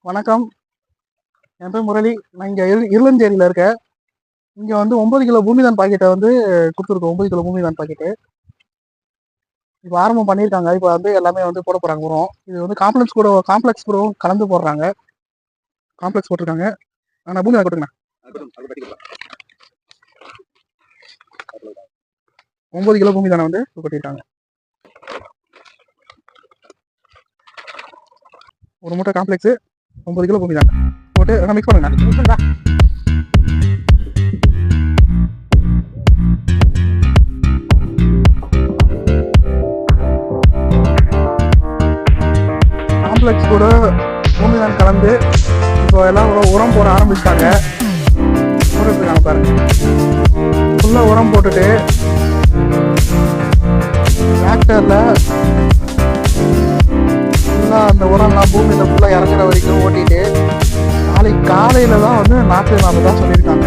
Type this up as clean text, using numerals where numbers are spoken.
வணக்கம். என் பேர் முரளி. நான் இங்கே இருளஞ்சேரியில் இருக்கேன். இங்கே வந்து 9 கிலோ பூமிதான் பாக்கெட்டை வந்து கொடுத்துருக்கோம். 9 கிலோ பூமிதான் பாக்கெட்டு இப்போ ஆரம்பம் பண்ணியிருக்காங்க. இப்போ வந்து எல்லாமே வந்து போட போகிறாங்க உரம். இது வந்து காம்ப்ளெக்ஸ் கூட கலந்து போடுறாங்க. காம்ப்ளெக்ஸ் போட்டிருக்காங்க. நான் பூமி கொடுத்துங்கண்ணா. 9 கிலோ பூமி தானே வந்து கொட்டியிருக்காங்க. ஒரு மூட்டை காம்ப்ளெக்ஸு 9 கிலோ பூமி தான் போட்டு மிக்ஸ் பண்ணுங்க. காம்ப்ளெக்ஸ் கூட பூமி தான் கலந்து இப்போ எல்லாம் உரம் போட ஆரம்பிச்சிட்டாங்க. போட்டுருக்காங்க பாருங்க. ஃபுல்லாக உரம் போட்டுட்டு டிராக்டரில் ஃபுல்லாக அந்த உரம்லாம் பூமியில் ஃபுல்லாக இறங்குற வரைக்கும் ஓட்டிட்டு நாளைக்கு காலையில் தான் வந்து நாற்று தான் சொல்லியிருக்காங்க.